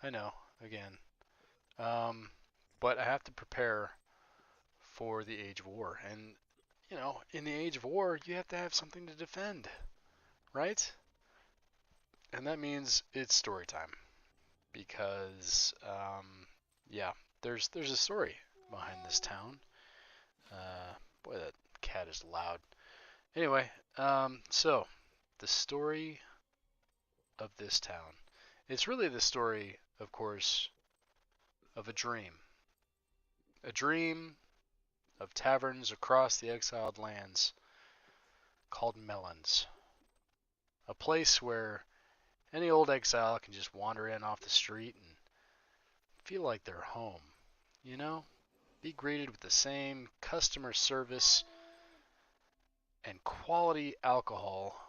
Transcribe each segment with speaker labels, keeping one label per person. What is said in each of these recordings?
Speaker 1: I know, again. But I have to prepare for the Age of War. And, in the Age of War, you have to have something to defend, right? And that means it's story time. Because, yeah, there's a story behind this town. Boy, that cat is loud. Anyway, so the story of this town. It's really the story, of course, of a dream. A dream of taverns across the exiled lands called Melons. A place where any old exile can just wander in off the street and feel like they're home. You know? Be greeted with the same customer service and quality alcohol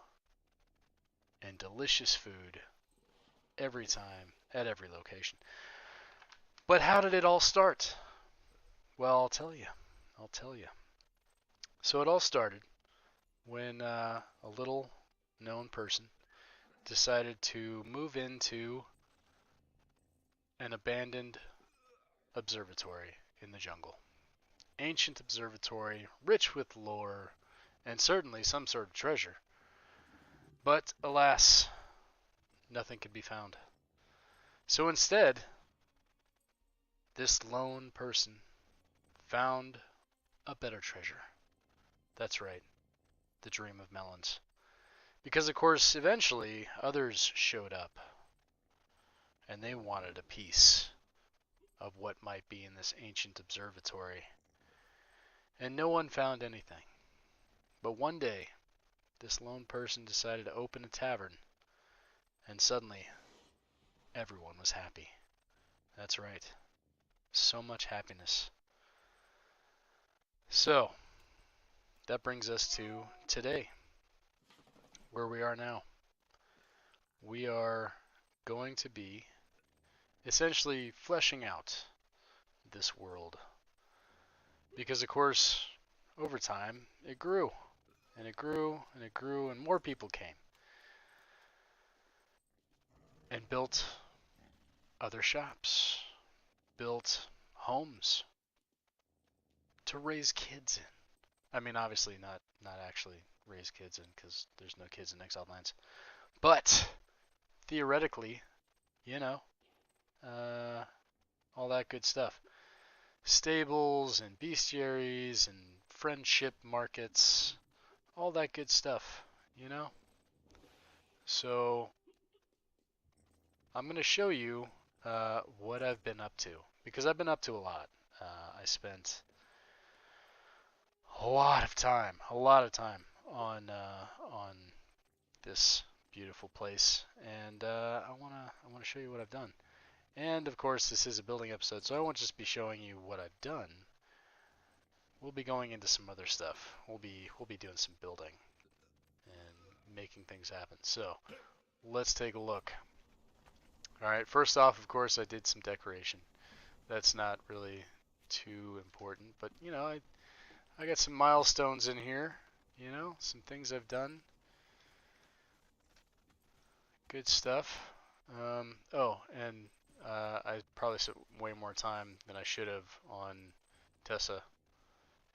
Speaker 1: and delicious food every time at every location. But how did it all start? Well, I'll tell you. I'll tell you. So it all started when a little known person decided to move into an abandoned observatory in the jungle. Ancient observatory, rich with lore, and certainly some sort of treasure. But alas, nothing could be found. So instead, this lone person found a better treasure. That's right, the dream of melons. Because, of course, eventually others showed up, and they wanted a piece of what might be in this ancient observatory. And no one found anything. But one day, this lone person decided to open a tavern, and suddenly, everyone was happy. That's right, so much happiness. So, that brings us to today, where we are now. We are going to be essentially fleshing out this world. Because, of course, over time, it grew, and it grew, and it grew, and more people came and built other shops, built homes to raise kids in. I mean, obviously not actually raise kids in, because there's no kids in exiled lands. But theoretically, you know, all that good stuff. Stables and bestiaries and friendship markets, all that good stuff, you know? So I'm going to show you what I've been up to, because I've been up to a lot. I spent a lot of time on this beautiful place, and I wanna show you what I've done. And of course, this is a building episode, so I won't just be showing you what I've done. We'll be going into some other stuff. We'll be doing some building and making things happen. So let's take a look. All right, first off, of course, I did some decoration. That's not really too important, but I got some milestones in here. Some things I've done. Good stuff. Oh, and I probably spent way more time than I should have on Tessa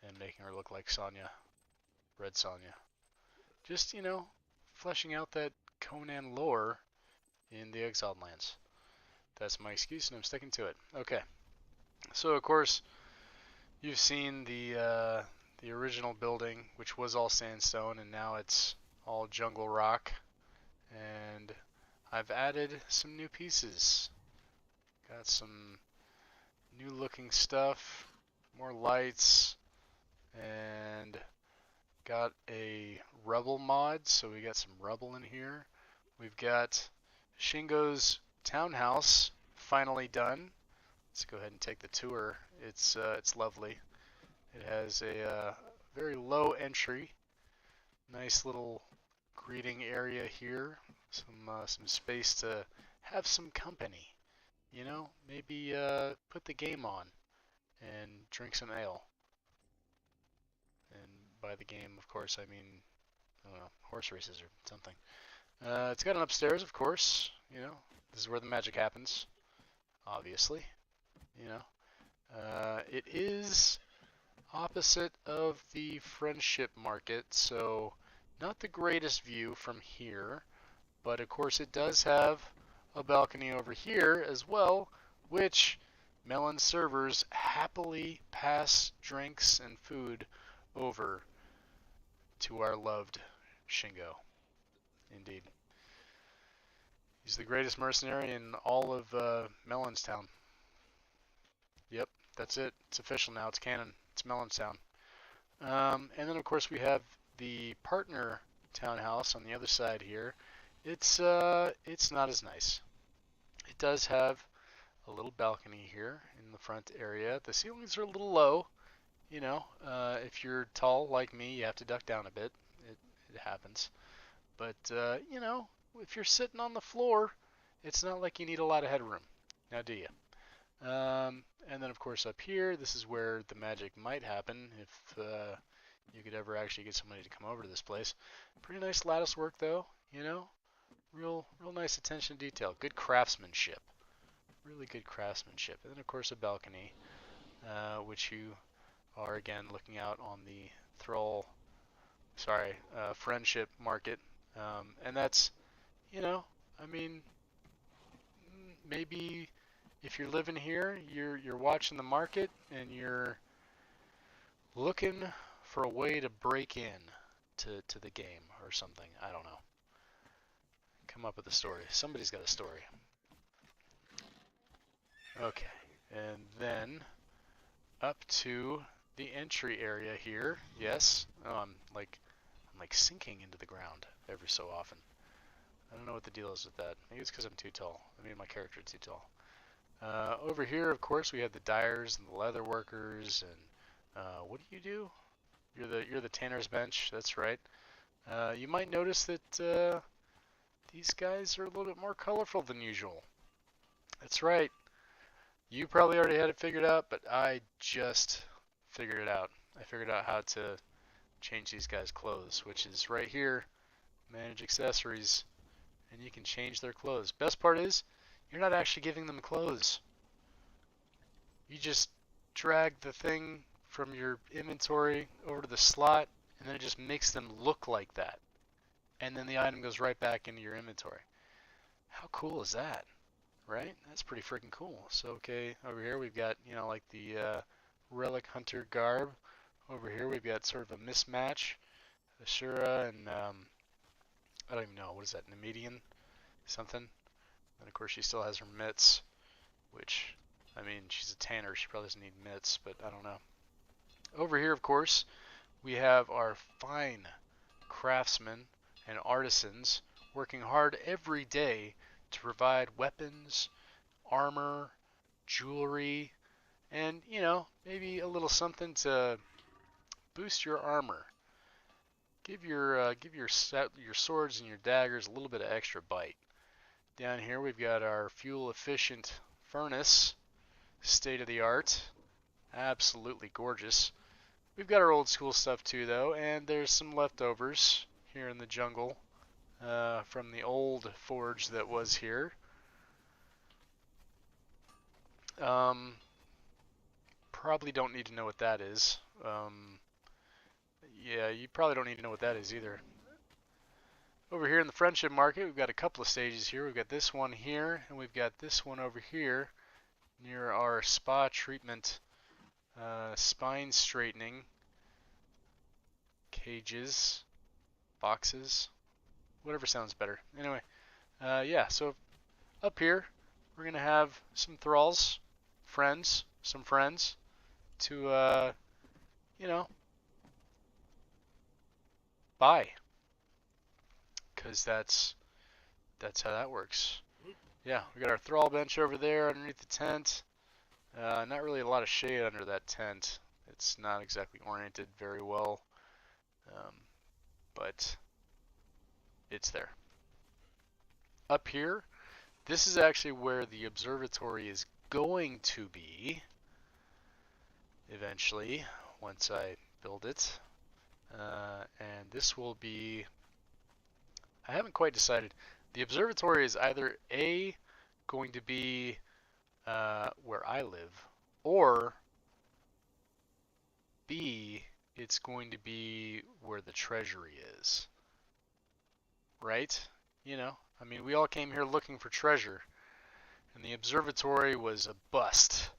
Speaker 1: and making her look like Sonya, Red Sonya. Just, fleshing out that Conan lore in the Exiled Lands. That's my excuse, and I'm sticking to it. Okay. So, of course, you've seen the original building, which was all sandstone, and now it's all jungle rock. And I've added some new pieces. Got some new looking stuff, more lights, and got a rubble mod, so we got some rubble in here. We've got Shingo's townhouse finally done. Let's go ahead and take the tour. It's lovely. It has a very low entry, nice little greeting area here, some space to have some company. Maybe put the game on and drink some ale. And by the game, of course, I mean, I don't know, horse races or something. It's got an upstairs, of course. This is where the magic happens. obviously. You know, it is opposite of the friendship market, so not the greatest view from here, but of course it does have a balcony over here as well, which Melon servers happily pass drinks and food over to our loved Shingo. Indeed. He's the greatest mercenary in all of Melonstown. Yep, that's it. It's official now. It's canon. It's Melonstown. And then, of course, we have the partner townhouse on the other side here. It's not as nice. It does have a little balcony here in the front area. The ceilings are a little low. You know, if you're tall like me, you have to duck down a bit. It happens. But, you know, if you're sitting on the floor, it's not like you need a lot of headroom. Now, do you? And then, of course, up here, this is where the magic might happen if you could ever actually get somebody to come over to this place. Pretty nice lattice work, though. You know, real nice attention to detail. Good craftsmanship. Really good craftsmanship. And then, of course, a balcony, which you are again looking out on the friendship market. And that's, you know, I mean, maybe if you're living here, you're watching the market and you're looking for a way to break in to the game or something. I don't know. Come up with a story. Somebody's got a story. Okay, and then up to the entry area here. Yes. Oh, I'm like sinking into the ground every so often. I don't know what the deal is with that. Maybe it's because I'm too tall. I mean, my character too tall. Over here, of course, we have the dyers and the leather workers. And what do? You're the tanner's bench. That's right. You might notice that these guys are a little bit more colorful than usual. That's right. You probably already had it figured out, but I just figured it out. I figured out how to change these guys' clothes, which is right here. Manage accessories, and you can change their clothes. Best part is, you're not actually giving them clothes. You just drag the thing from your inventory over to the slot, and then it just makes them look like that. And then the item goes right back into your inventory. How cool is that? Right? That's pretty freaking cool. So, okay, over here we've got, you know, like the Relic Hunter garb. Over here we've got sort of a mismatch. Ashura and, I don't even know, what is that, Nemedian? Something? And of course she still has her mitts, which, I mean, she's a tanner, she probably doesn't need mitts, but I don't know. Over here, of course, we have our fine craftsmen and artisans working hard every day to provide weapons, armor, jewelry, and, you know, maybe a little something to boost your armor. Give your swords and your daggers a little bit of extra bite. Down here we've got our fuel-efficient furnace, state of the art, absolutely gorgeous. We've got our old school stuff too, though, and there's some leftovers here in the jungle from the old forge that was here. Probably don't need to know what that is. Yeah, you probably don't need to know what that is either. Over here in the friendship market, we've got a couple of stages here. We've got this one here, and we've got this one over here near our spa treatment, spine straightening cages, boxes, whatever sounds better. Anyway, yeah, so up here, we're going to have some thralls, some friends, to, you know, buy. Because that's how that works. Yeah, we got our thrall bench over there underneath the tent. Not really a lot of shade under that tent. It's not exactly oriented very well, but it's there. Up here, this is actually where the observatory is going to be eventually, once I build it. And this will be, I haven't quite decided. The observatory is either A, going to be I live, or B, it's going to be where the treasury is, right? You know, I mean, we all came here looking for treasure, and the observatory was a bust.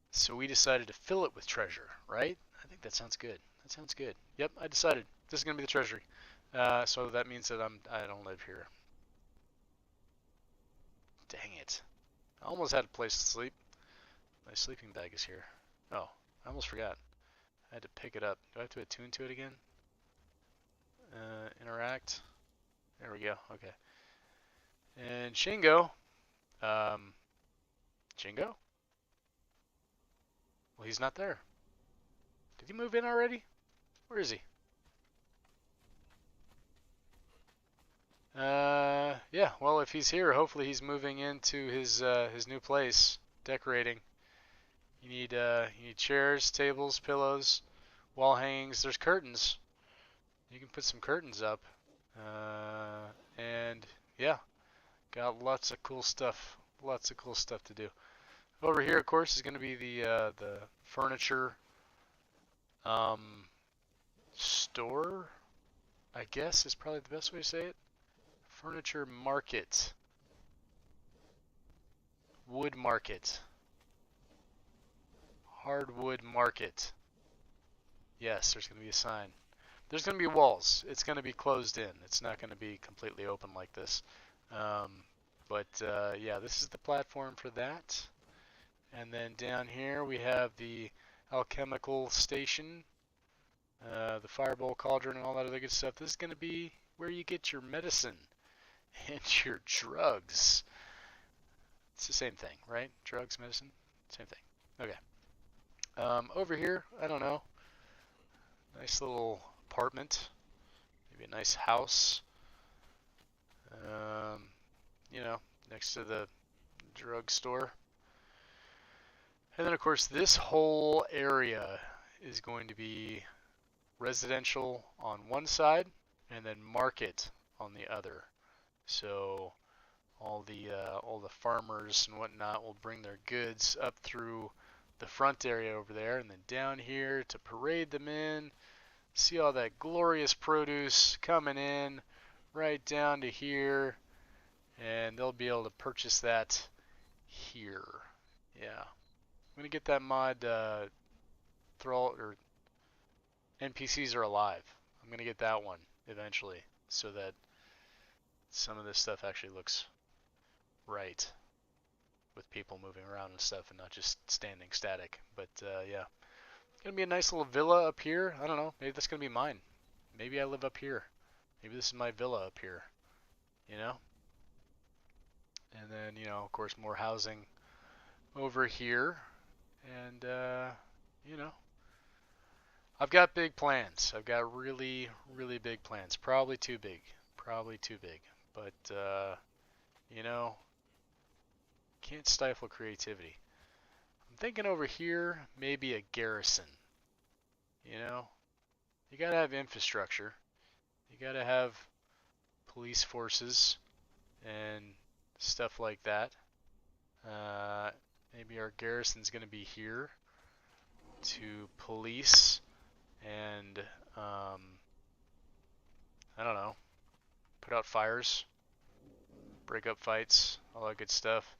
Speaker 1: So we decided to fill it with treasure, right? I think that sounds good. That sounds good. Yep, I decided this is gonna be the treasury. So that means that I don't live here. Dang it! I almost had a place to sleep. My sleeping bag is here. Oh, I almost forgot. I had to pick it up. Do I have to attune to it again? Interact. There we go. Okay. And Shingo. Um, Shingo? Well, he's not there. Did he move in already? Where is he? Yeah. Well, if he's here, hopefully he's moving into his new place, decorating. You need chairs, tables, pillows, wall hangings. There's curtains. You can put some curtains up. And yeah, got lots of cool stuff. Lots of cool stuff to do. Over here, of course, is going to be the furniture store. I guess is probably the best way to say it. Furniture market. Wood market. Hardwood market. Yes, there's going to be a sign. There's going to be walls. It's going to be closed in. It's not going to be completely open like this. Yeah, this is the platform for that. And then down here we have the alchemical station, the fireball cauldron and all that other good stuff. This is going to be where you get your medicine and your drugs. It's the same thing, right? Drugs, medicine, same thing. Okay. Over here, I don't know. Nice little apartment. Maybe a nice house. You know, next to the drugstore. And then, of course, this whole area is going to be residential on one side and then market on the other. So all the farmers and whatnot will bring their goods up through the front area over there, and then down here to parade them in. See all that glorious produce coming in right down to here, and they'll be able to purchase that here. Yeah, I'm gonna get that mod Thrall or NPCs are alive. I'm gonna get that one eventually, so that some of this stuff actually looks right with people moving around and stuff, and not just standing static. But yeah, gonna be a nice little villa up here. I don't know. Maybe that's gonna be mine. Maybe I live up here. Maybe this is my villa up here. You know. And then, you know, of course, more housing over here. And, you know, I've got big plans. I've got really, really big plans. Probably too big. Probably too big. But, you know, can't stifle creativity. I'm thinking over here, maybe a garrison. You know, you gotta have infrastructure. You gotta have police forces and stuff like that. Maybe our garrison's going to be here to police and, I don't know, put out fires, break up fights, all that good stuff.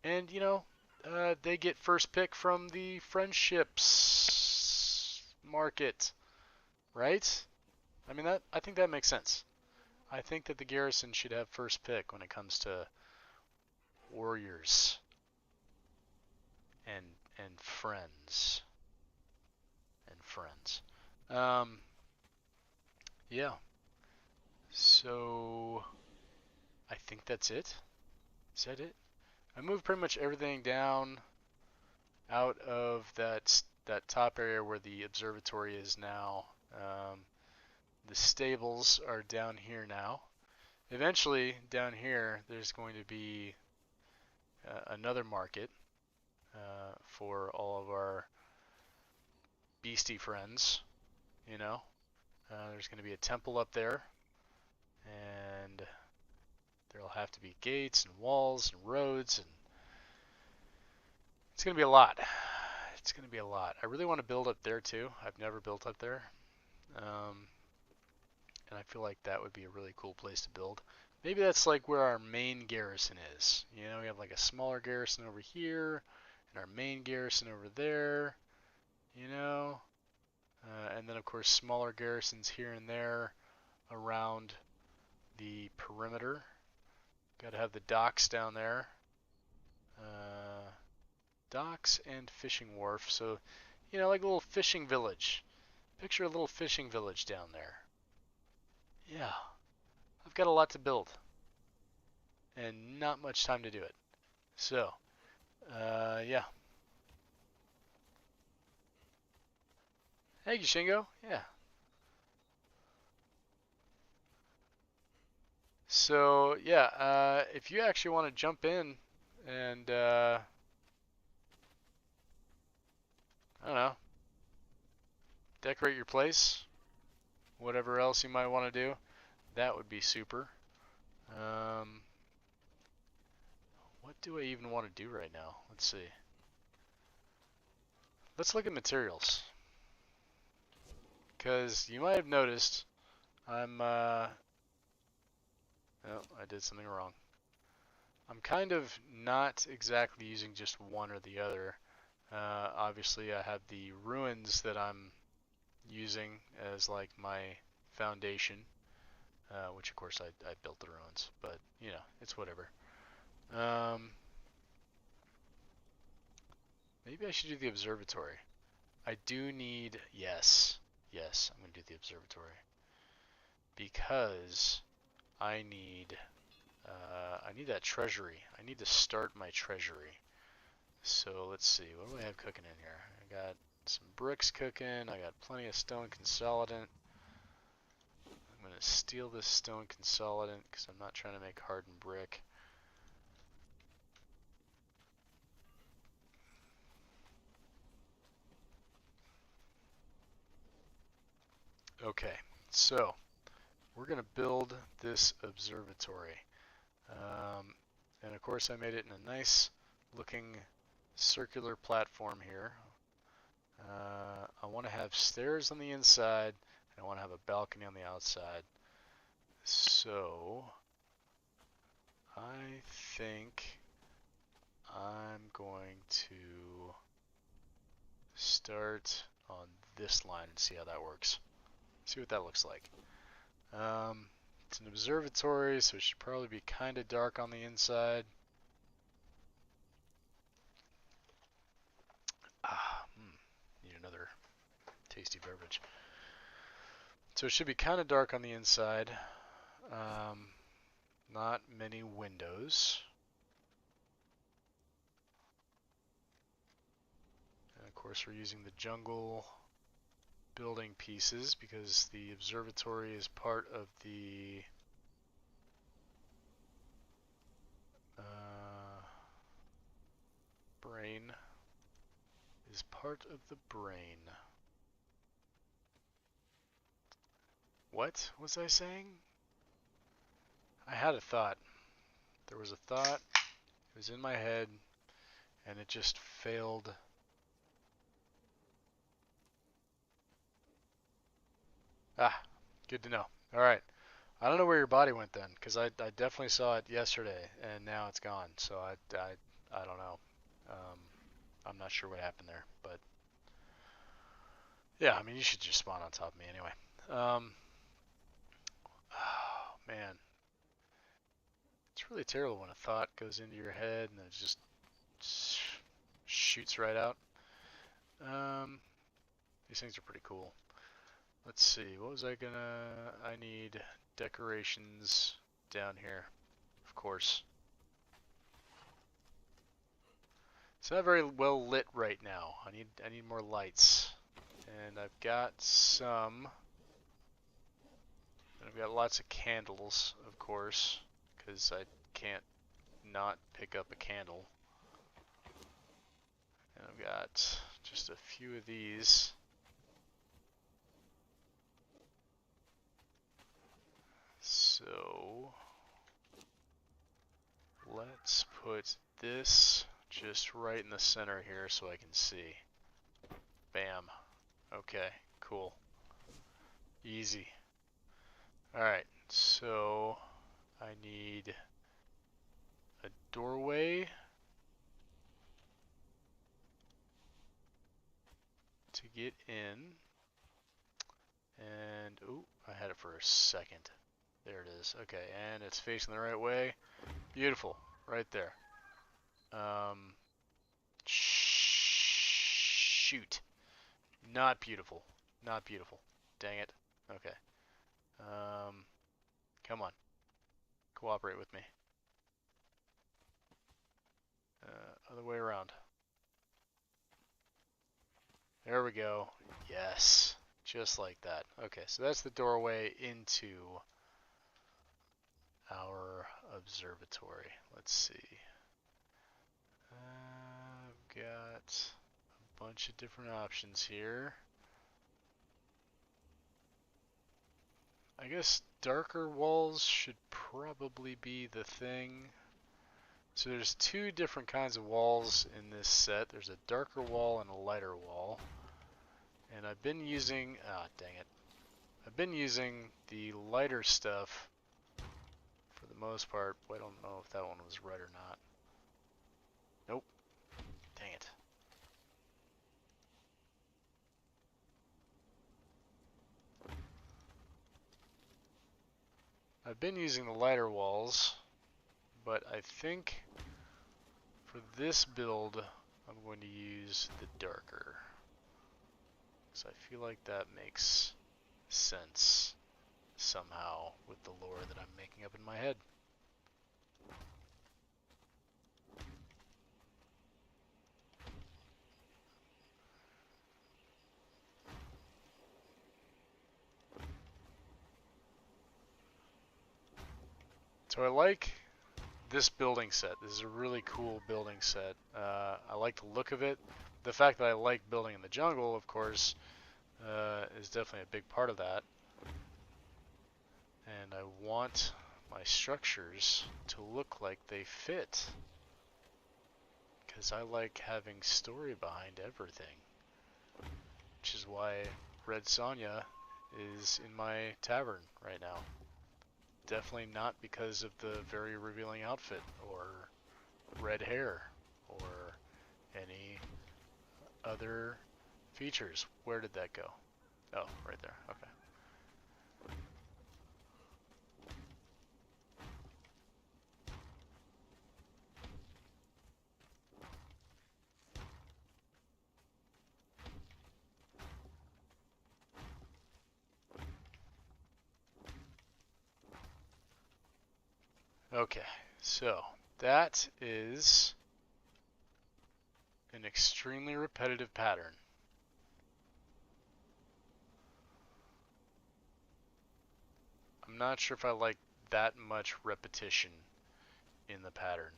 Speaker 1: And, you know, they get first pick from the friendships market, right? I mean, I think that makes sense. I think that the garrison should have first pick when it comes to warriors and friends and friends. Yeah. So I think that's it. Is that it? I moved pretty much everything down out of that top area where the observatory is now. The stables are down here now. Eventually, down here, there's going to be another market for all of our beastie friends, you know. There's going to be a temple up there, and there'll have to be gates and walls and roads and It's going to be a lot. It's going to be a lot. I really want to build up there too. I've never built up there. And I feel like that would be a really cool place to build. Maybe that's like where our main garrison is. You know, we have like a smaller garrison over here, and our main garrison over there, you know. And then of course smaller garrisons here and there around the perimeter. Got to have the docks down there. Docks and fishing wharf. So, you know, like a little fishing village. Picture a little fishing village down there. Yeah, I've got a lot to build and not much time to do it. So, yeah. Thank you, Shingo. Yeah. So, yeah, if you actually want to jump in and, I don't know, decorate your place, whatever else you might want to do, that would be super. What do I even want to do right now? Let's see. Let's look at materials. Because you might have noticed I'm, oh, I did something wrong. I'm kind of not exactly using just one or the other. Obviously, I have the ruins that I'm using as like my foundation, which of course I built the ruins, but you know, it's whatever. Maybe I should do the observatory. I do need, yes, I'm going to do the observatory because I need that treasury. I need to start my treasury. So let's see, what do I have cooking in here? I got some bricks cooking, I got plenty of stone consolidant. I'm going to steal this stone consolidant because I'm not trying to make hardened brick. Okay, so we're going to build this observatory. And of course I made it in a nice looking circular platform here. I want to have stairs on the inside, and I want to have a balcony on the outside. So I think I'm going to start on this line and see how that works. See what that looks like. It's an observatory, so it should probably be kind of dark on the inside. Need another tasty beverage. So it should be kind of dark on the inside. Not many windows. And of course we're using the jungle building pieces because the observatory is part of the brain. Is part of the brain. What was I saying? I had a thought. There was a thought. It was in my head, and it just failed. Ah, good to know. All right. I don't know where your body went then, because I definitely saw it yesterday, and now it's gone. So I don't know. I'm not sure what happened there, but yeah, I mean, you should just spawn on top of me anyway. Oh, man. It's really terrible when a thought goes into your head and it just shoots right out. These things are pretty cool. Let's see, what was I need decorations down here, of course. It's not very well lit right now. I need more lights. And I've got some. And I've got lots of candles, of course, because I can't not pick up a candle. And I've got just a few of these. So let's put this just right in the center here so I can see. Bam. Okay, cool. Easy. Alright, so I need a doorway to get in. And, ooh, I had it for a second. There it is. Okay, and it's facing the right way. Beautiful. Right there. Shoot. Not beautiful. Not beautiful. Dang it. Okay. Come on. Cooperate with me. Other way around. There we go. Yes. Just like that. Okay, so that's the doorway into our observatory. Let's see. I've got a bunch of different options here. I guess darker walls should probably be the thing. So there's two different kinds of walls in this set. There's a darker wall and a lighter wall. And I've been using, dang it. I've been using the lighter stuff for the most part. Well, I don't know if that one was right or not. Nope. Dang it. I've been using the lighter walls, but I think for this build, I'm going to use the darker. So I feel like that makes sense somehow with the lore that I'm making up in my head. So I like this building set. This is a really cool building set. I like the look of it. The fact that I like building in the jungle, of course, is definitely a big part of that. And I want my structures to look like they fit. Because I like having story behind everything. Which is why Red Sonja is in my tavern right now. Definitely not because of the very revealing outfit or red hair or any other features. Where did that go? Oh, right there. Okay. Okay, so that is an extremely repetitive pattern. I'm not sure if I like that much repetition in the pattern.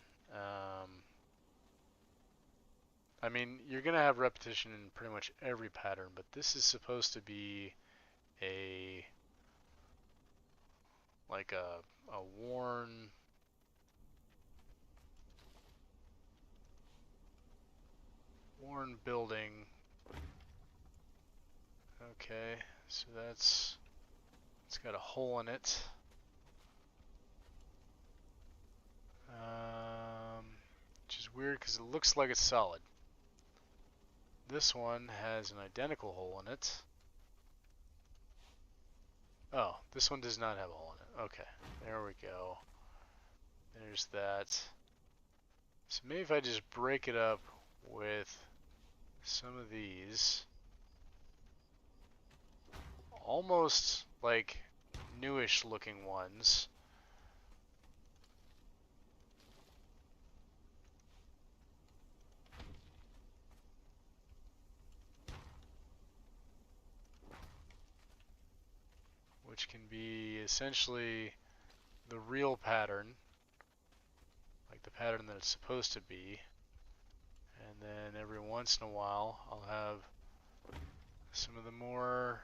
Speaker 1: I mean, you're going to have repetition in pretty much every pattern, but this is supposed to be like a worn building. Okay, so it's got a hole in it. Which is weird because it looks like it's solid. This one has an identical hole in it. Oh, this one does not have a hole in it. Okay, there we go. There's that. So maybe if I just break it up with some of these, almost like newish looking ones. Which can be essentially the real pattern, like the pattern that it's supposed to be. And then every once in a while, I'll have some of the more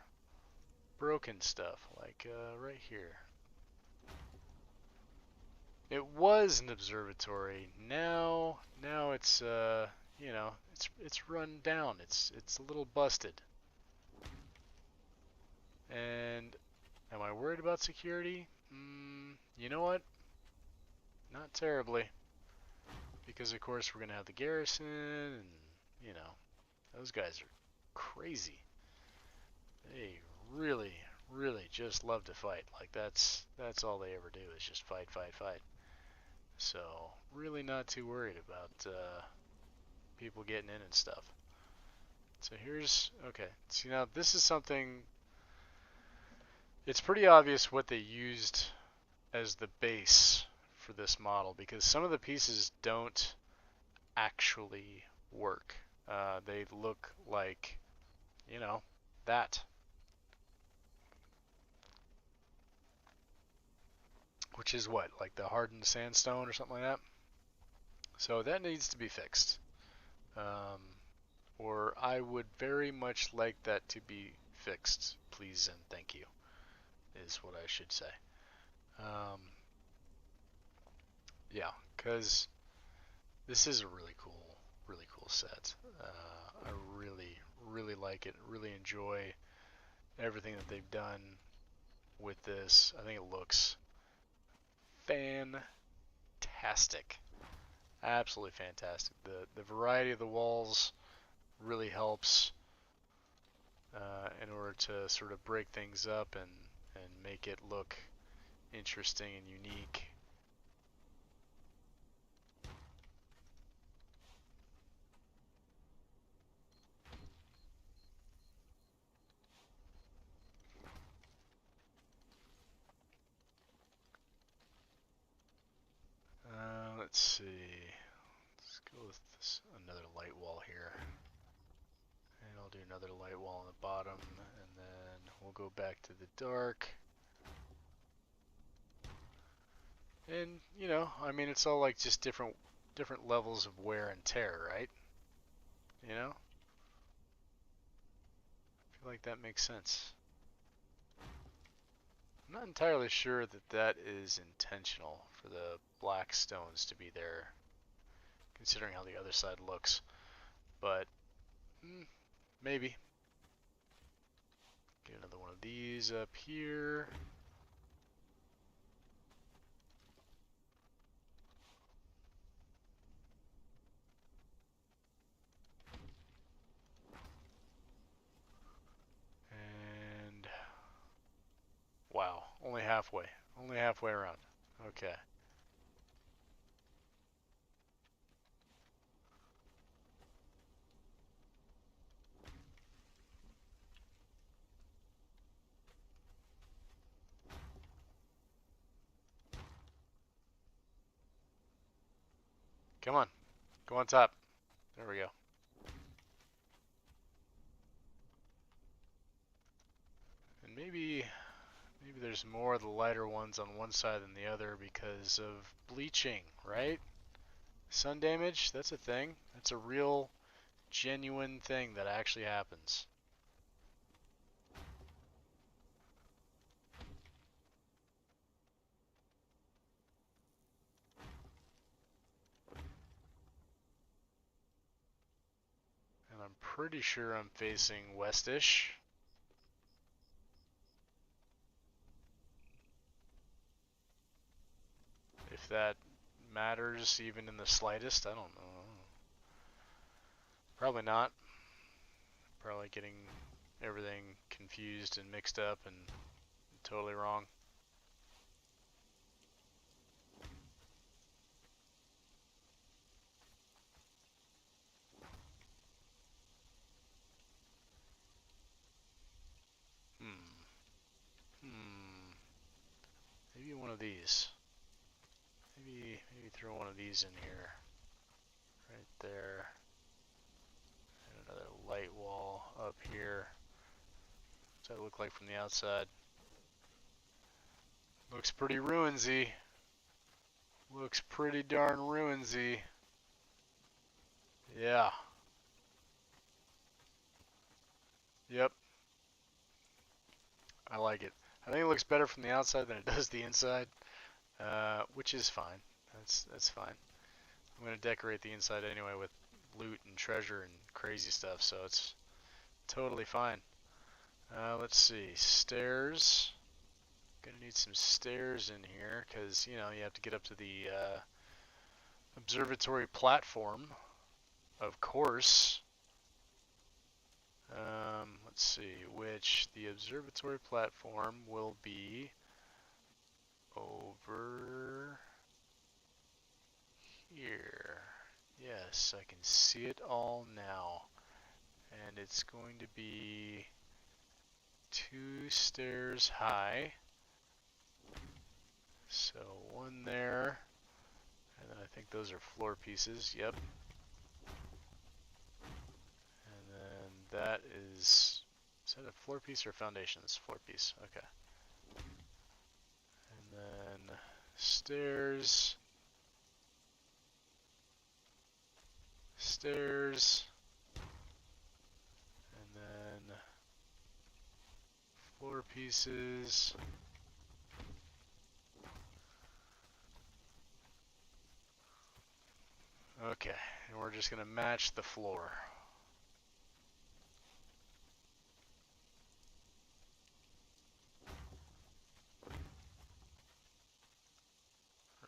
Speaker 1: broken stuff, like right here. It was an observatory. Now it's you know, it's run down. It's a little busted. And am I worried about security? You know what? Not terribly, because of course we're gonna have the garrison, and you know, those guys are crazy. They really, really just love to fight. Like that's all they ever do is just fight, fight, fight. So really not too worried about people getting in and stuff. So here's okay. So now this is something. It's pretty obvious what they used as the base for this model because some of the pieces don't actually work. They look like, you know, that, which is what, like the hardened sandstone or something like that. So that needs to be fixed. Um, or I would very much like that to be fixed, please and thank you, is what I should say. Um, yeah, because this is a really cool set. I really, really like it. Really enjoy everything that they've done with this. I think it looks fantastic. Absolutely fantastic. The variety of the walls really helps in order to sort of break things up and make it look interesting and unique. Let's see. Let's go with this another light wall here. And I'll do another light wall on the bottom, and then we'll go back to the dark. And, you know, I mean, it's all like just different levels of wear and tear, right? You know? I feel like that makes sense. I'm not entirely sure that that is intentional for the black stones to be there, considering how the other side looks. But, maybe. Get another one of these up here. And wow, only halfway. Only halfway around. Okay. Come on. Go on top. There we go. And maybe there's more of the lighter ones on one side than the other because of bleaching, right? Sun damage, that's a thing. That's a real genuine thing that actually happens. And I'm pretty sure I'm facing westish. If that matters even in the slightest, I don't know. Probably not. Probably getting everything confused and mixed up and totally wrong. Hmm. Hmm. Maybe one of these. Maybe throw one of these in here. Right there. And another light wall up here. What's that look like from the outside? Looks pretty ruinsy. Looks pretty darn ruinsy. Yeah. Yep. I like it. I think it looks better from the outside than it does the inside. which is fine. That's fine. I'm gonna decorate the inside anyway with loot and treasure and crazy stuff, so it's totally fine. Let's see, stairs. Gonna need some stairs in here because you know you have to get up to the observatory platform, of course. Let's see, which the observatory platform will be over here. Yes, I can see it all now. And it's going to be 2 stairs high. So one there, and then I think those are floor pieces, yep. And then that is that a floor piece or a foundation? It's a floor piece, okay. And then stairs, stairs, and then floor pieces. Okay, and we're just gonna match the floor.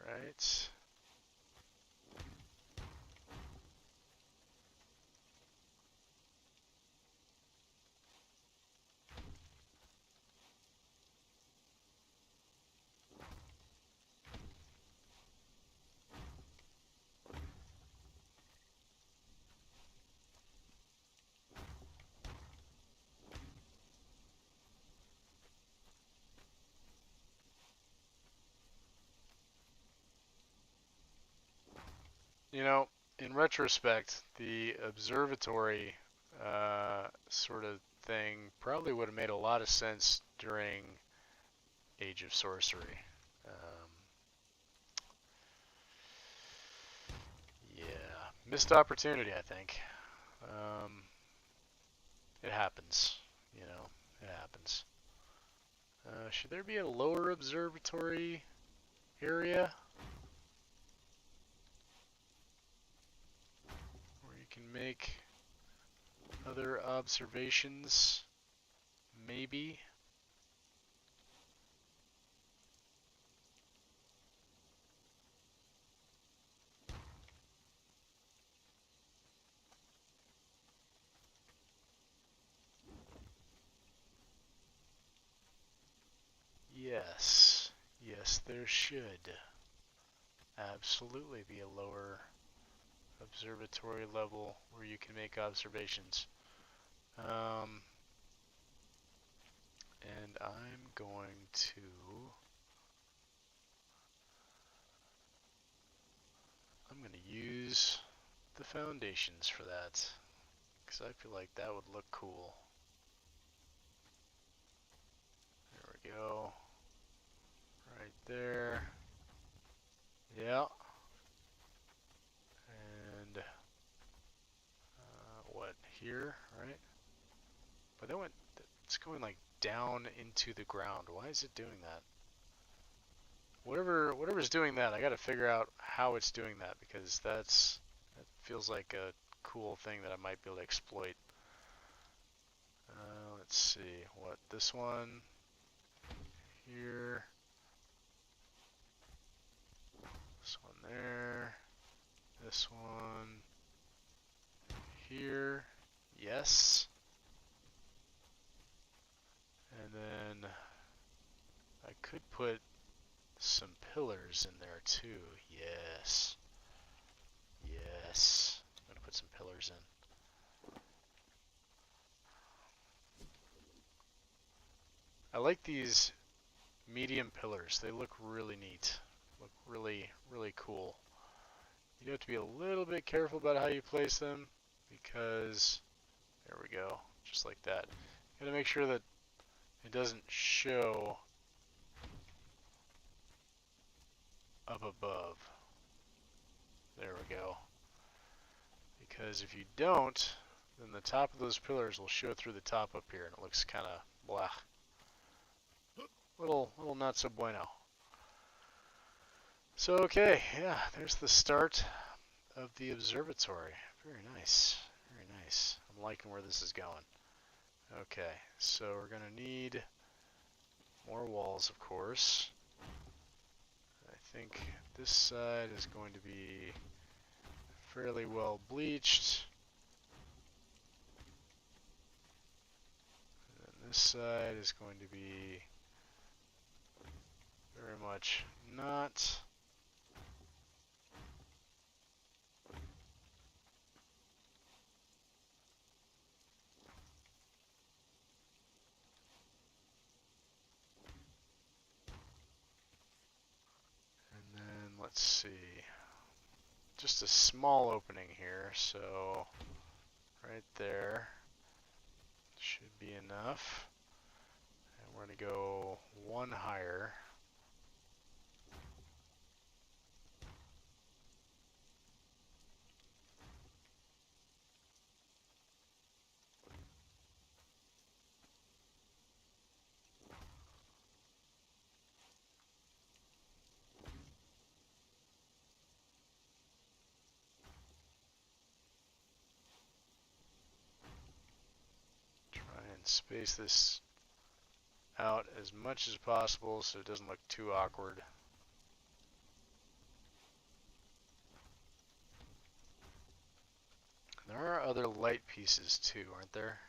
Speaker 1: Right. You know, in retrospect, the observatory sort of thing probably would have made a lot of sense during Age of Sorcery. Yeah, missed opportunity, I think. It happens, you know, it happens. Should there be a lower observatory area where you can make other observations? Maybe. Yes. Yes, there should absolutely be a lower observatory level where you can make observations. And I'm going to use the foundations for that because I feel like that would look cool. There we go. Right there. Yeah. And what, here, right? But that went, it's going like down into the ground. Why is it doing that? Whatever's doing that, I gotta figure out how it's doing that because that feels like a cool thing that I might be able to exploit. Let's see, what, this one here, this one there, this one here, yes. And then I could put some pillars in there too. Yes. Yes. I'm gonna put some pillars in. I like these medium pillars. They look really neat. Look really, really cool. You have to be a little bit careful about how you place them because there we go, just like that. You gotta make sure that it doesn't show up above. There we go. Because if you don't, then the top of those pillars will show through the top up here and it looks kind of blah. Little not so bueno. So, okay, yeah, there's the start of the observatory. Very nice. Very nice. I'm liking where this is going. Okay, so we're going to need more walls, of course. I think this side is going to be fairly well bleached. And this side is going to be very much not. And then let's see. Just a small opening here, so right there should be enough. And we're going to go one higher. Try and space this out as much as possible so it doesn't look too awkward. There are other light pieces too, aren't there?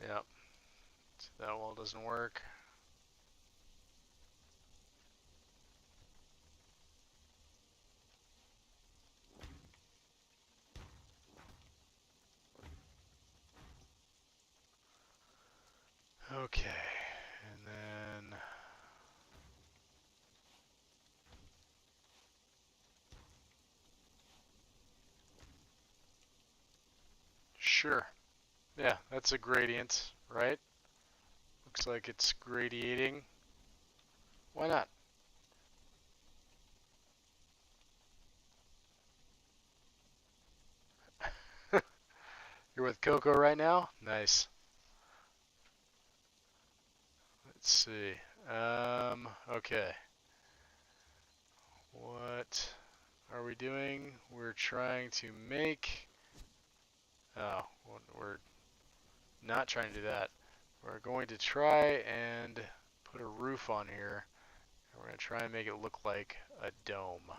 Speaker 1: Yep. So that wall doesn't work. Okay. And then sure. Yeah, that's a gradient, right? Looks like it's gradiating. Why not? You're with Coco right now? Nice. Let's see. Okay. What are we doing? We're trying to make... Oh, we're not trying to do that. We're going to try and put a roof on here. And we're going to try and make it look like a dome.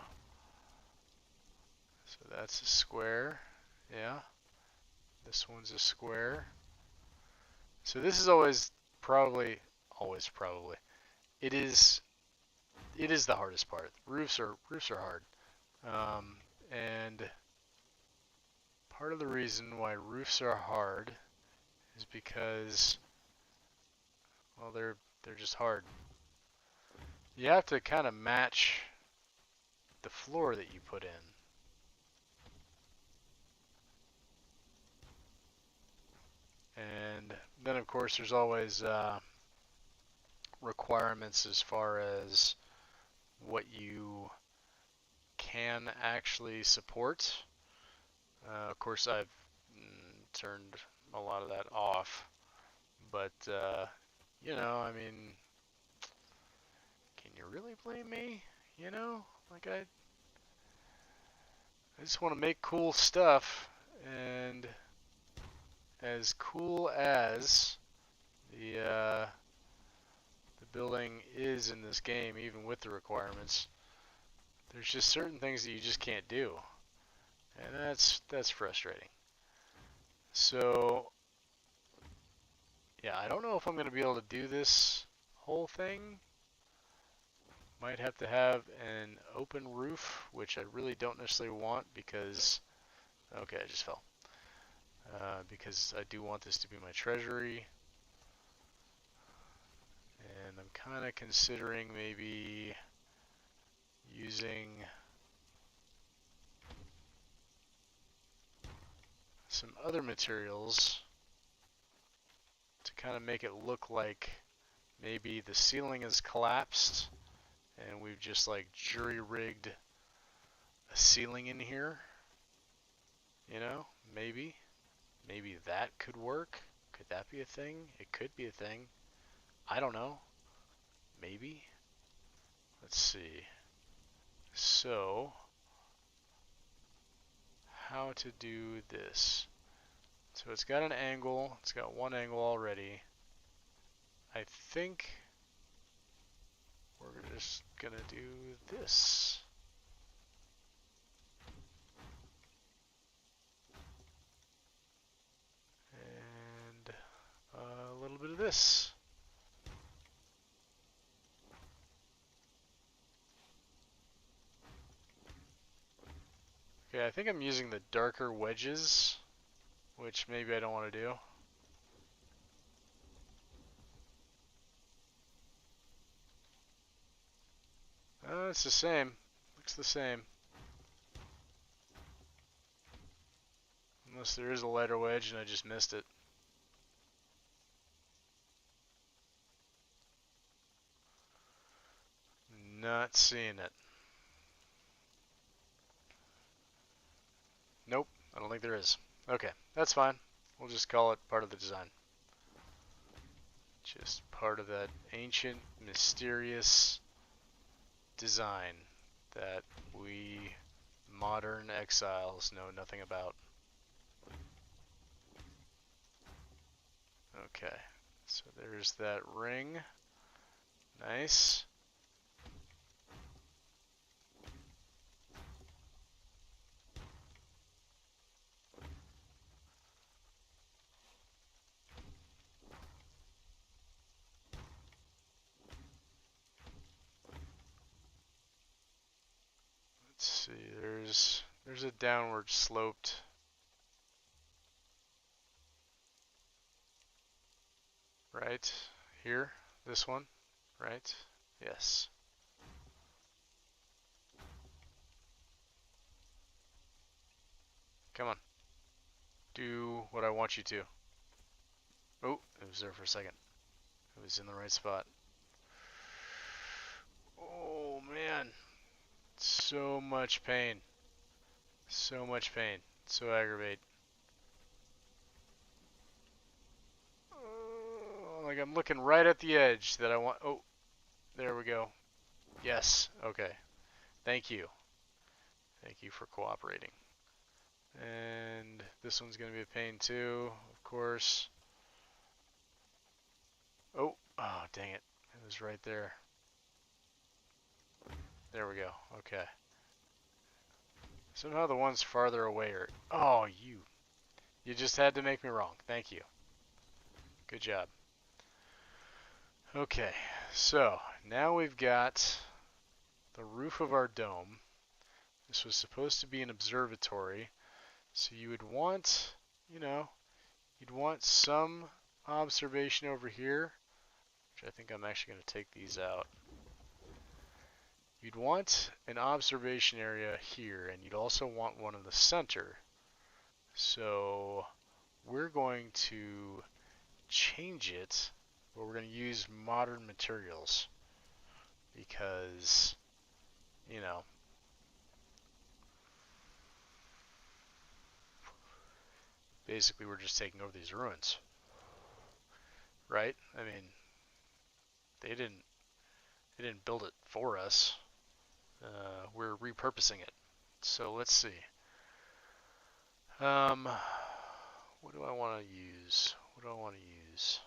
Speaker 1: So that's a square. Yeah. This one's a square. So this is always probably, it is the hardest part. Roofs are hard. And part of the reason why roofs are hard is because, well, they're just hard. You have to kind of match the floor that you put in. And then, of course, there's always requirements as far as what you can actually support. Of course, I've turned a lot of that off, but you know, I mean, can you really blame me? You know, like I just want to make cool stuff, and as cool as the building is in this game, even with the requirements, there's just certain things that you just can't do, and that's frustrating. So yeah, I don't know if I'm going to be able to do this whole thing. Might have to have an open roof, which I really don't necessarily want because, okay, I just fell. Because I do want this to be my treasury. And I'm kind of considering maybe using some other materials to kind of make it look like maybe the ceiling is collapsed and we've just like jury-rigged a ceiling in here. You know, maybe that could work. Could that be a thing? It could be a thing. I don't know. Maybe. Let's see. So, how to do this? So it's got an angle. It's got one angle already. I think we're just gonna do this. And a little bit of this. Okay, I think I'm using the darker wedges, which maybe I don't want to do. It's the same. Looks the same. Unless there is a lighter wedge and I just missed it. Not seeing it. Nope, I don't think there is. Okay, that's fine. We'll just call it part of the design. Just part of that ancient, mysterious design that we modern exiles know nothing about. Okay, so there's that ring. Nice. Let's see, there's a downward sloped. Right here, this one, right? Yes. Come on. Do what I want you to. Oh, it was there for a second. It was in the right spot. Oh man, so much pain. So much pain. So aggravate. Oh, like I'm looking right at the edge that I want. Oh, there we go. Yes. Okay. Thank you. Thank you for cooperating. And this one's going to be a pain too, of course. Oh, dang it. It was right there. There we go. Okay. Somehow the ones farther away are... Oh, you just had to make me wrong. Thank you. Good job. Okay, so now we've got the roof of our dome. This was supposed to be an observatory, so you would want, you know, you'd want some observation over here, which I think I'm actually going to take these out. You'd want an observation area here, and you'd also want one in the center. So we're going to change it, but we're going to use modern materials because, you know, basically we're just taking over these ruins, right? I mean, they didn't build it for us. We're repurposing it. So let's see. What do I want to use? What do I want to use?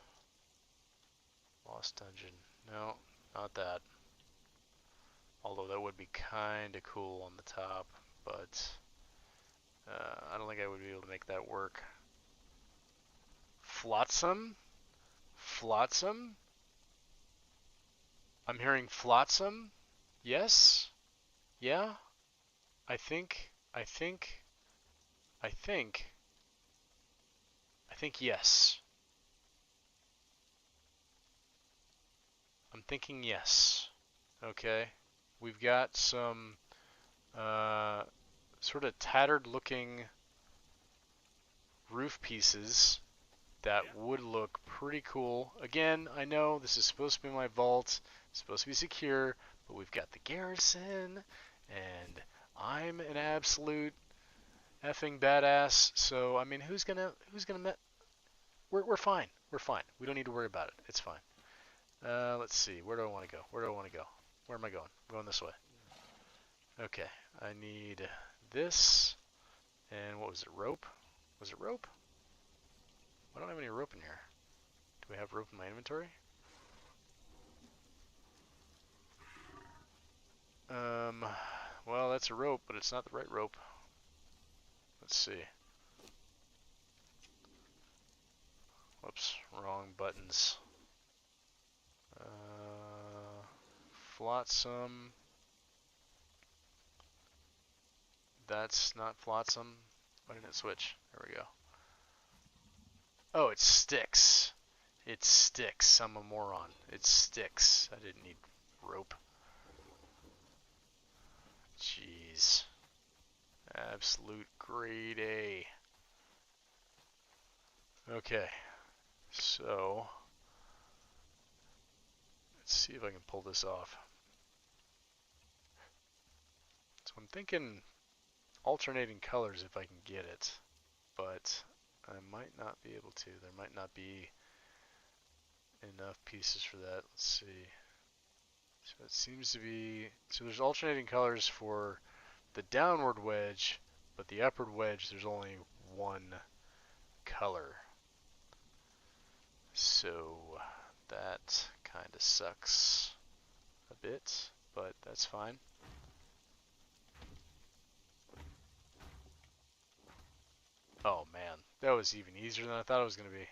Speaker 1: Lost Dungeon. No, not that. Although that would be kind of cool on the top, but I don't think I would be able to make that work. Flotsam? Flotsam? I'm hearing flotsam? Yes? Yeah? I think yes. I'm thinking yes. Okay. We've got some sort of tattered looking roof pieces that would look pretty cool. Again, I know this is supposed to be my vault, it's supposed to be secure, but we've got the garrison, and I'm an absolute effing badass. So I mean, who's gonna we're fine. We're fine. We don't need to worry about it. It's fine. Let's see. Where do I want to go? Where do I want to go? Where am I going? I'm going this way. Okay. I need this. And what was it? Rope? Was it rope? I don't have any rope in here. Do we have rope in my inventory? Well, that's a rope, but it's not the right rope. Let's see. Whoops, wrong buttons. Flotsam. That's not flotsam. Why didn't it switch? There we go. Oh, it sticks. It sticks. I'm a moron. It sticks. I didn't need rope. Jeez. Absolute grade A. Okay. So, let's see if I can pull this off. So I'm thinking alternating colors if I can get it, but I might not be able to. There might not be enough pieces for that. Let's see. So it seems to be, so there's alternating colors for the downward wedge, but the upward wedge there's only one color. So that kind of sucks a bit, but that's fine. Oh man, that was even easier than I thought it was going to be.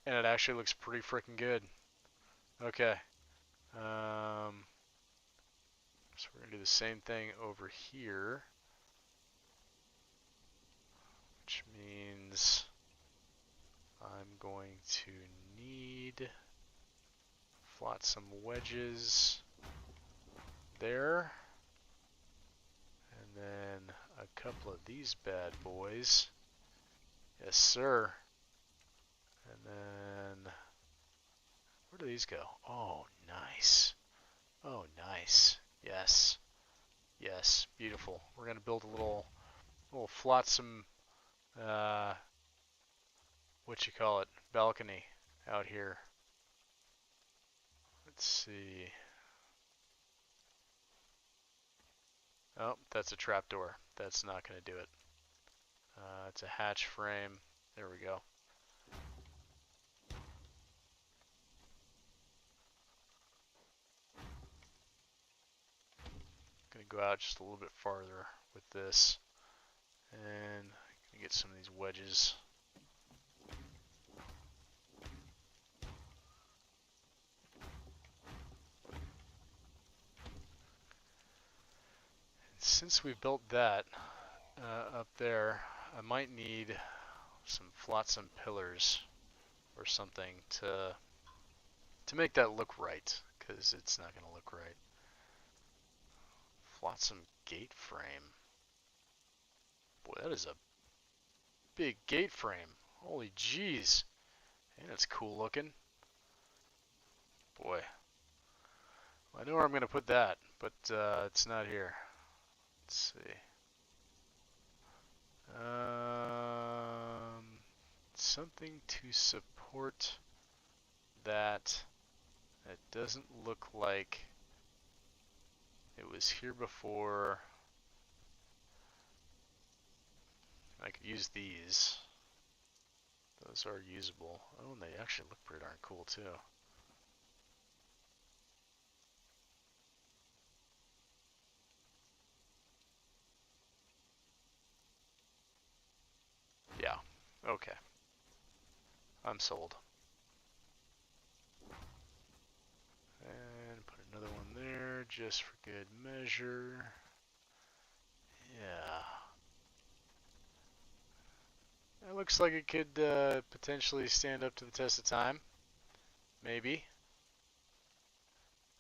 Speaker 1: And it actually looks pretty freaking good. Okay. So we're going to do the same thing over here, which means I'm going to need flotsam wedges there, and then a couple of these bad boys. Yes, sir. And then, where do these go? Oh, nice. Oh, nice. Yes. Yes, beautiful. We're going to build a little flotsam, what you call it, balcony out here. Let's see. Oh, that's a trapdoor. That's not going to do it. It's a hatch frame. There we go. Going to go out just a little bit farther with this, and get some of these wedges. Since we built that up there, I might need some flotsam pillars or something to make that look right, because it's not going to look right. Flotsam gate frame. Boy, that is a big gate frame. Holy jeez. And it's cool looking. Boy. I know where I'm going to put that, but it's not here. Let's see. Something to support that. It doesn't look like it was here before. I could use these. Those are usable. Oh, and they actually look pretty darn cool too. Yeah, okay. I'm sold. And put another one there just for good measure. Yeah. It looks like it could potentially stand up to the test of time. Maybe.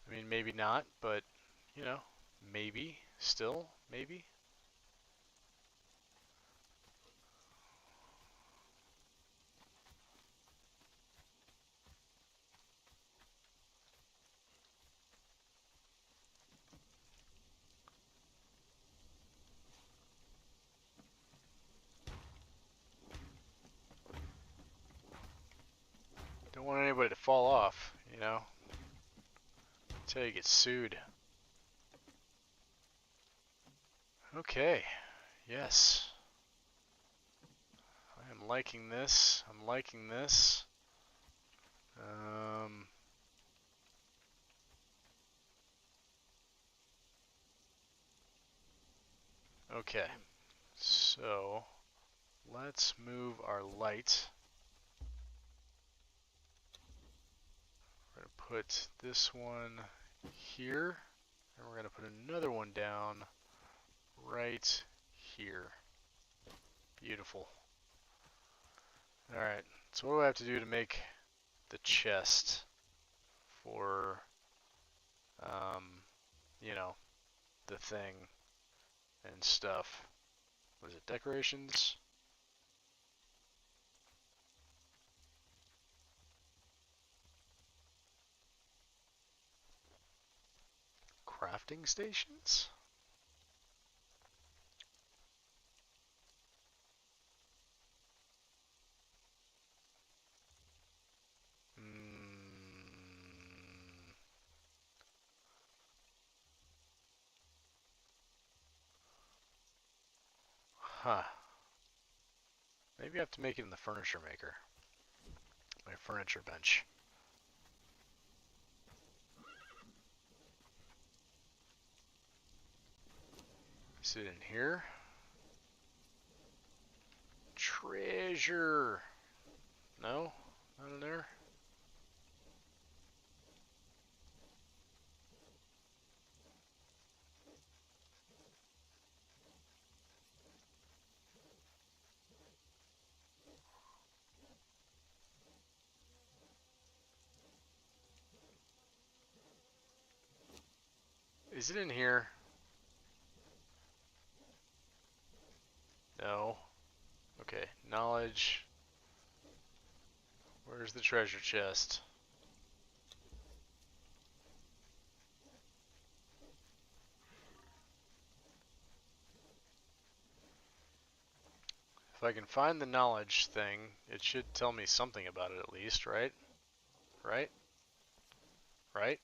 Speaker 1: I mean, maybe not, but, you know, maybe. Still, maybe. anybody to fall off, you know. Until you get sued. Okay, yes. I am liking this. I'm liking this. Okay, so let's move our light. We're going to put this one here, and we're going to put another one down right here. Beautiful. Alright, so what do I have to do to make the chest for, you know, the thing and stuff? Was it decorations? Crafting stations? Huh. Maybe I have to make it in the furniture maker. My furniture bench. Is it in here? Treasure! No? Not in there? Is it in here? No. Okay, knowledge. Where's the treasure chest? If I can find the knowledge thing, it should tell me something about it at least, right? Right? Right?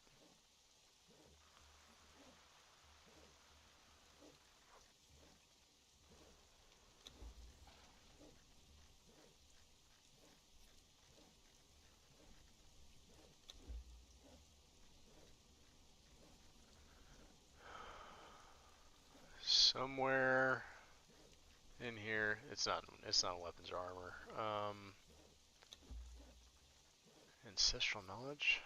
Speaker 1: Somewhere in here. It's not weapons or armor. Ancestral knowledge.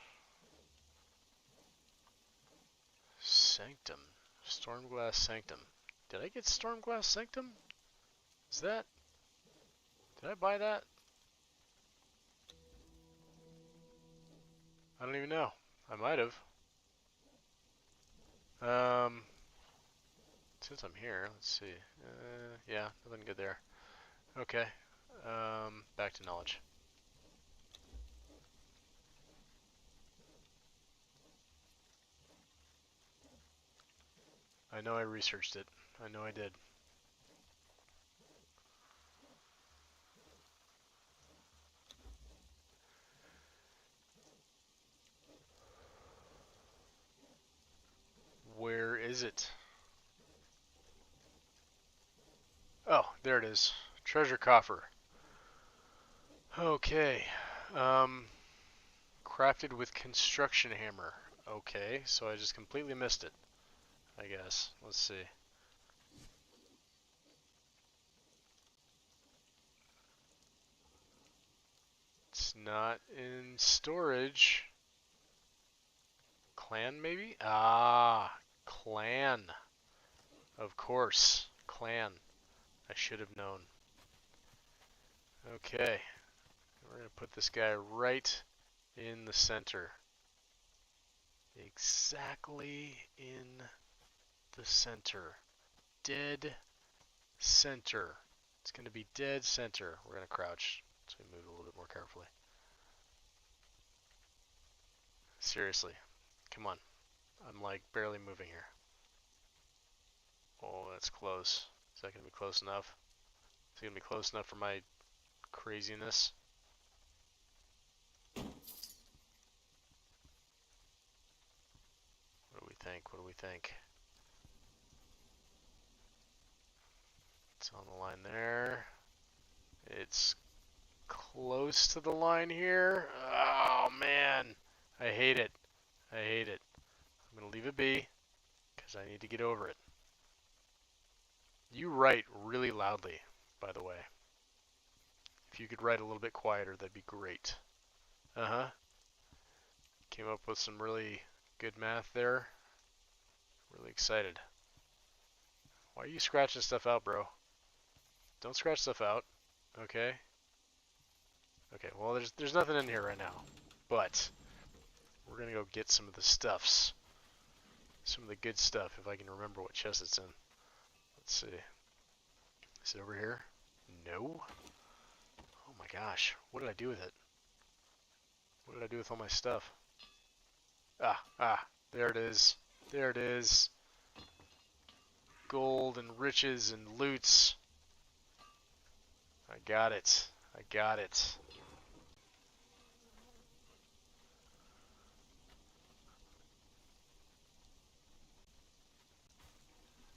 Speaker 1: Sanctum. Stormglass Sanctum. Did I get Stormglass Sanctum? Is that? Did I buy that? I don't even know. I might have. Since I'm here, let's see. Yeah, nothing good there. Okay. Back to knowledge. I know I researched it. I know I did. Where is it? Oh, there it is. Treasure coffer. Okay. Crafted with construction hammer. Okay, so I just completely missed it, I guess. Let's see. It's not in storage. Clan, maybe? Ah, clan. Of course. Clan. I should have known. Okay. We're going to put this guy right in the center. Exactly in the center. Dead center. It's going to be dead center. We're going to crouch so we move a little bit more carefully. Seriously. Come on. I'm like barely moving here. Oh, that's close. Is that going to be close enough? Is it going to be close enough for my craziness? think? What do we think? It's on the line there. It's close to the line here. Oh, man. I hate it. I hate it. I'm going to leave it be because I need to get over it. You write really loudly, by the way. If you could write a little bit quieter, that'd be great. Uh-huh. Came up with some really good math there. Really excited. Why are you scratching stuff out, bro? Don't scratch stuff out. Okay. Okay, well, there's nothing in here right now. But we're going to go get some of the stuffs. Some of the good stuff, if I can remember what chest it's in. Let's see. Is it over here? No. Oh my gosh. What did I do with it? What did I do with all my stuff? There it is. There it is. Gold and riches and loots. I got it. I got it.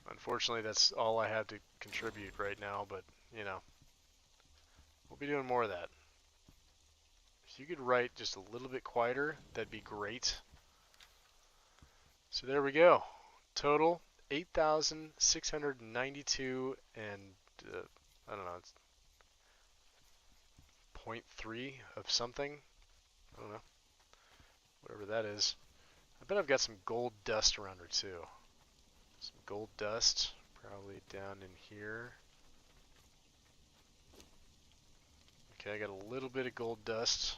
Speaker 1: Unfortunately, that's all I have to contribute right now, but, you know, we'll be doing more of that. If you could write just a little bit quieter, that'd be great. So there we go. Total 8,692 and, I don't know, it's 0.3 of something. I don't know. Whatever that is. I bet I've got some gold dust around her too. Some gold dust, probably down in here. Okay, I got a little bit of gold dust.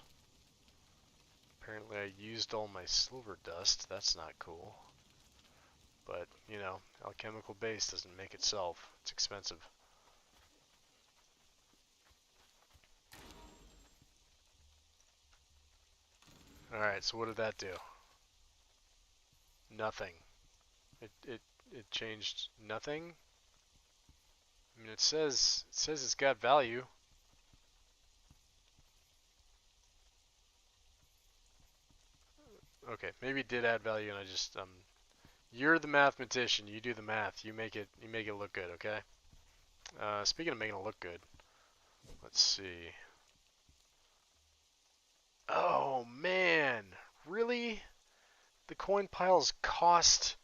Speaker 1: Apparently I used all my silver dust. That's not cool. But, you know, alchemical base doesn't make itself. It's expensive. Alright, so what did that do? Nothing. It changed nothing? I mean, it says it's got value. Okay, maybe it did add value and I just you're the mathematician, you do the math. You make it look good, okay? Speaking of making it look good, let's see. Oh man, really? The coin piles cost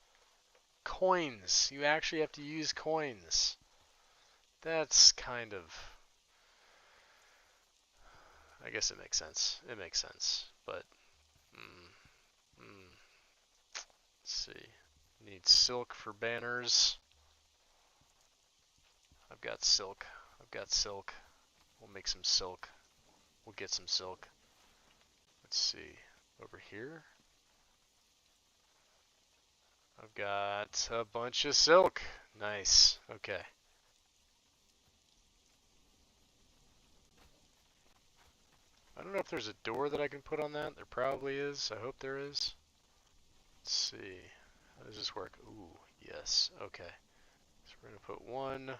Speaker 1: coins. You actually have to use coins. That's kind of, I guess it makes sense. It makes sense, but let's see. Need silk for banners. I've got silk. I've got silk. We'll make some silk. We'll get some silk. Let's see. Over here. I've got a bunch of silk. Nice. Okay. I don't know if there's a door that I can put on that. There probably is. I hope there is. Let's see. How does this work? Ooh, yes. Okay. So we're going to put one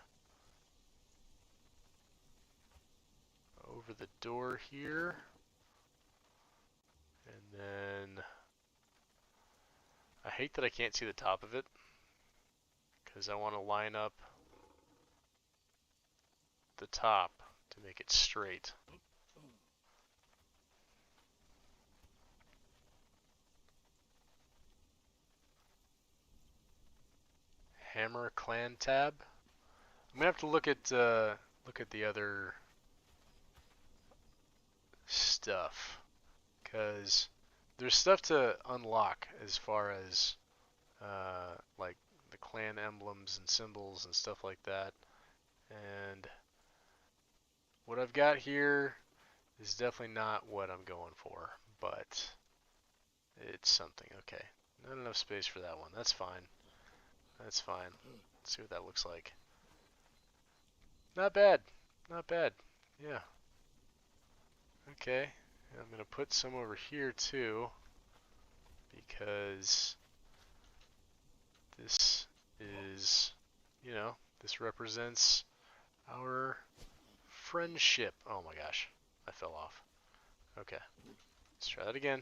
Speaker 1: over the door here. And then I hate that I can't see the top of it because I want to line up the top to make it straight. Hammer clan tab. I'm gonna have to look at the other stuff because there's stuff to unlock as far as like the clan emblems and symbols and stuff like that. And what I've got here is definitely not what I'm going for, but it's something. Okay, not enough space for that one. That's fine. That's fine. Let's see what that looks like. Not bad. Not bad. Yeah. Okay. I'm going to put some over here too because this is, you know, this represents our friendship. Oh my gosh. I fell off. Okay. Let's try that again.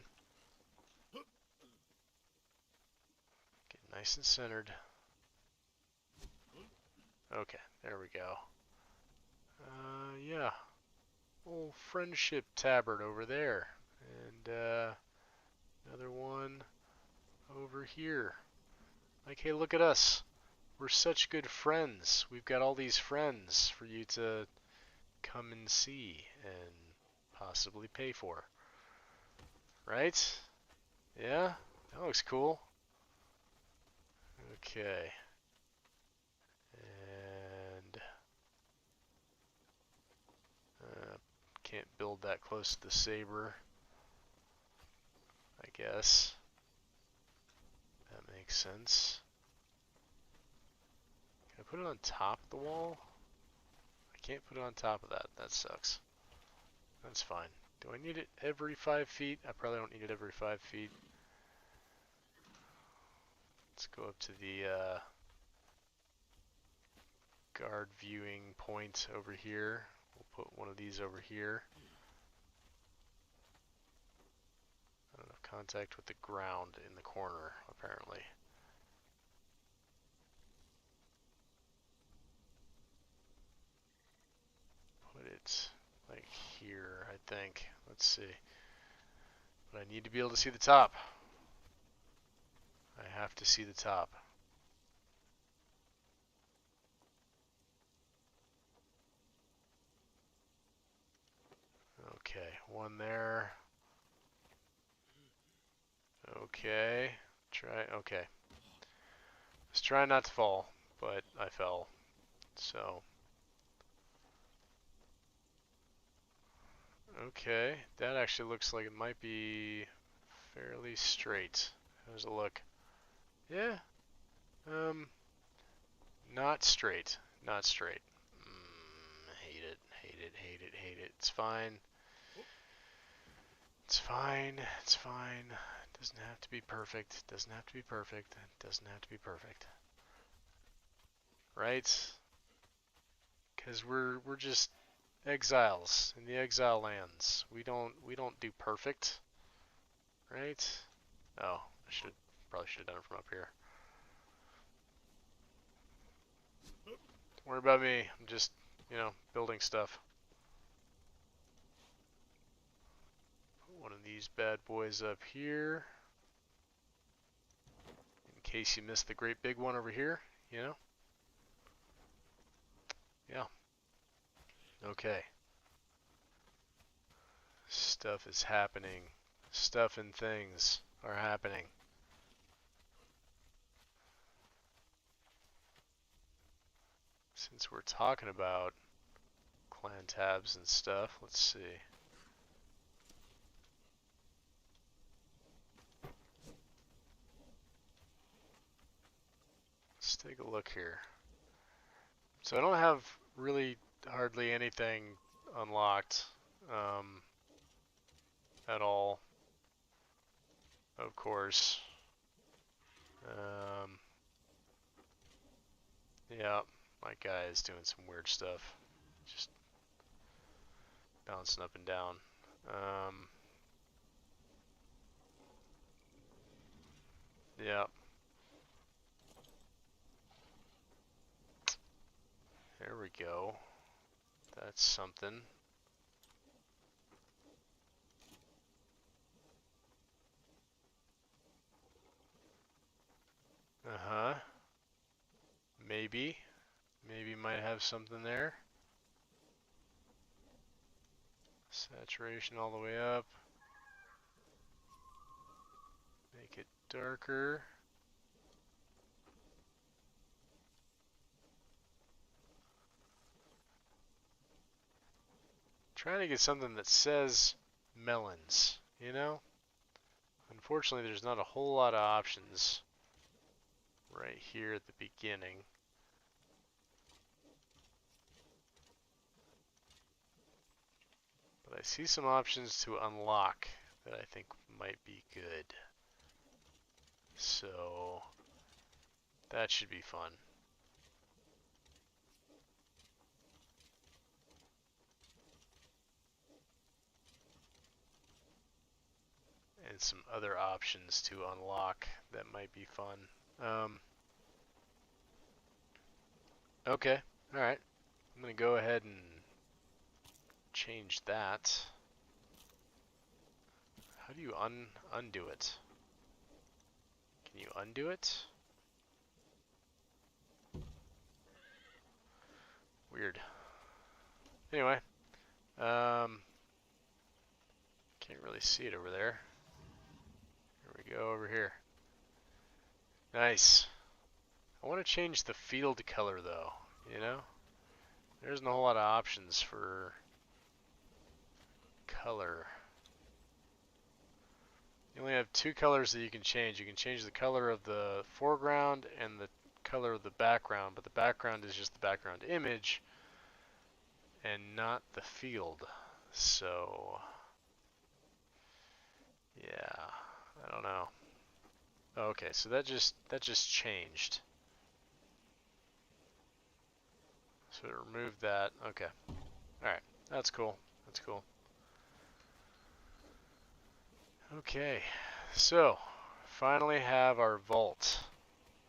Speaker 1: Nice and centered. Okay, there we go. Yeah. Old friendship tabard over there. And, another one over here. Like, hey, look at us. We're such good friends. We've got all these friends for you to come and see and possibly pay for. Right? Yeah? That looks cool. Okay. And can't build that close to the saber, I guess. That makes sense. Can I put it on top of the wall? I can't put it on top of that. That sucks. That's fine. Do I need it every 5 feet? I probably don't need it every 5 feet. Let's go up to the guard viewing point over here. We'll put one of these over here. I don't have contact with the ground in the corner, apparently. Put it like here, I think. Let's see. But I need to be able to see the top. I have to see the top. Okay, one there. Okay. Okay. Was trying not to fall, but I fell. So. Okay, that actually looks like it might be fairly straight. How's it look? Yeah. Not straight. Not straight. Hate it. Hate it. Hate it. Hate it. It's fine. It's fine. It's fine. It doesn't have to be perfect. It doesn't have to be perfect. It doesn't have to be perfect. Right? Because we're just exiles in the exile lands. We don't do perfect. Right? Oh, probably should have done it from up here. Don't worry about me. I'm just, building stuff. Put one of these bad boys up here. In case you missed the great big one over here, Yeah. Okay. Stuff is happening. Stuff and things are happening. Since we're talking about clan tabs and stuff, let's see. Let's take a look here. So I don't have really hardly anything unlocked at all, of course. Yeah, my guy is doing some weird stuff. Just bouncing up and down. Yeah. There we go. That's something. Uh-huh. Maybe. Maybe might have something there. Saturation all the way up. Make it darker. Trying to get something that says melons, Unfortunately, there's not a whole lot of options right here at the beginning. But I see some options to unlock that I think might be good. So that should be fun. And some other options to unlock that might be fun Okay, all right. I'm gonna go ahead and change that. How do you undo it? Can you undo it? Weird. Anyway, can't really see it over there. Here we go over here. Nice. I want to change the field color though, you know? There isn't a whole lot of options for color. You only have two colors that you can change. You can change the color of the foreground and the color of the background, but the background is just the background image and not the field. So, yeah, I don't know. Okay, so that just changed. So remove that. Okay. Alright. That's cool. That's cool. Okay. So, finally have our vault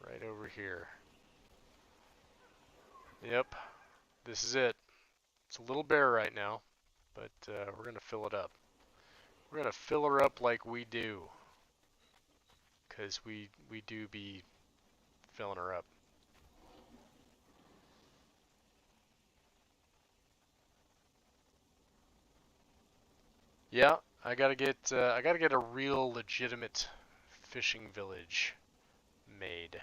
Speaker 1: right over here. Yep. This is it. It's a little bare right now, but we're going to fill it up. We're going to fill her up like we do. Because we do be filling her up. Yeah, I gotta get a real legitimate fishing village made.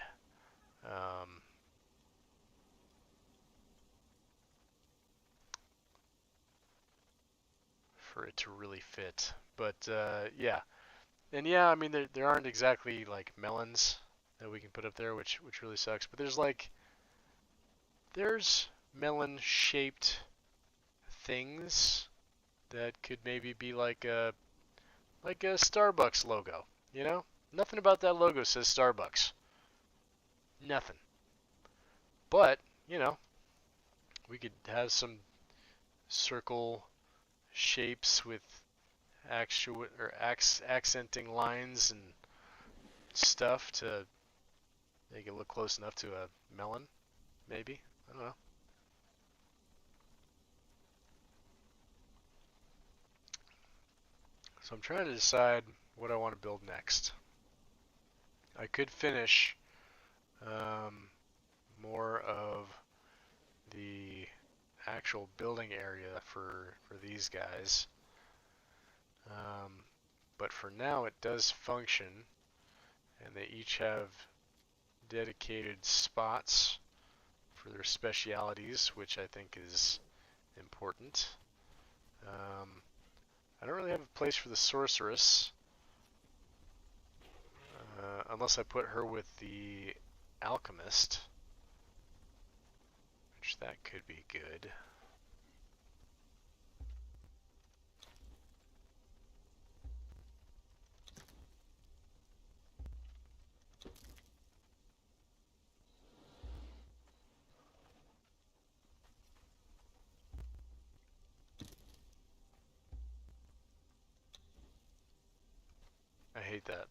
Speaker 1: For it to really fit. But yeah, and yeah, I mean there aren't exactly like melons that we can put up there, which really sucks. But there's melon-shaped things that could maybe be like a Starbucks logo. You know, nothing about that logo says Starbucks. Nothing. But you know, we could have some circle shapes with actual or accenting lines and stuff to make it look close enough to a melon, maybe. I don't know. So I'm trying to decide what I want to build next. I could finish more of the actual building area for these guys. But for now it does function, and they each have dedicated spots for their specialities, which I think is important. I don't really have a place for the sorceress, unless I put her with the alchemist, which that could be good. I hate that.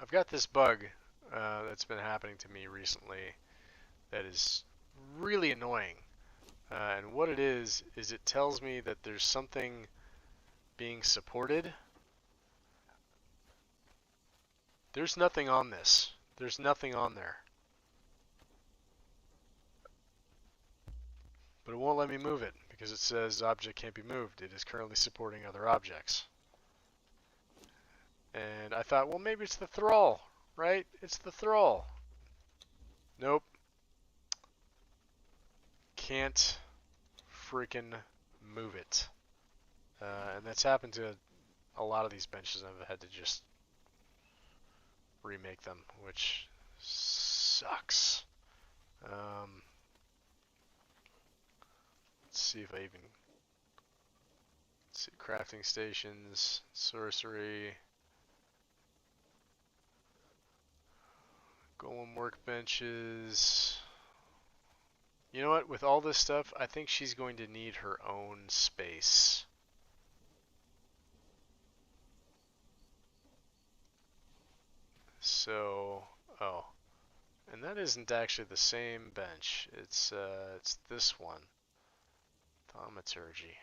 Speaker 1: I've got this bug that's been happening to me recently that is really annoying. And what it is it tells me that there's something being supported. There's nothing on this. There's nothing on there. But it won't let me move it because it says object can't be moved. It is currently supporting other objects. And I thought, well, maybe it's the thrall, right? It's the thrall. Nope. Can't freaking move it. And that's happened to a lot of these benches. I've had to just remake them, which sucks. Let's see if I even... Let's see, crafting stations, sorcery... Golem workbenches. You know what? With all this stuff, I think she's going to need her own space. So, oh, And that isn't actually the same bench. It's this one. Thaumaturgy.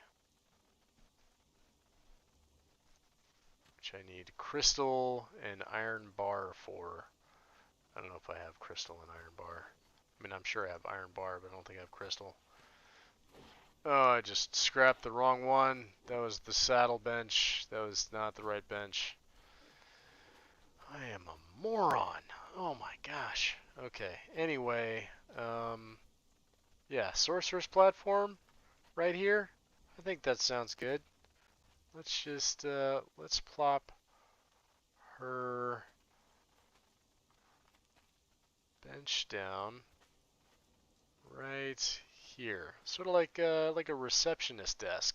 Speaker 1: Which I need crystal and iron bar for. I don't know if I have crystal and iron bar. I mean, I'm sure I have iron bar, but I don't think I have crystal. Oh, I just scrapped the wrong one. That was the saddle bench. That was not the right bench. I am a moron. Oh my gosh. Okay, anyway, yeah, Sorcerer's Platform right here. I think that sounds good. Let's just, let's plop her bench down right here. Sort of like a receptionist desk.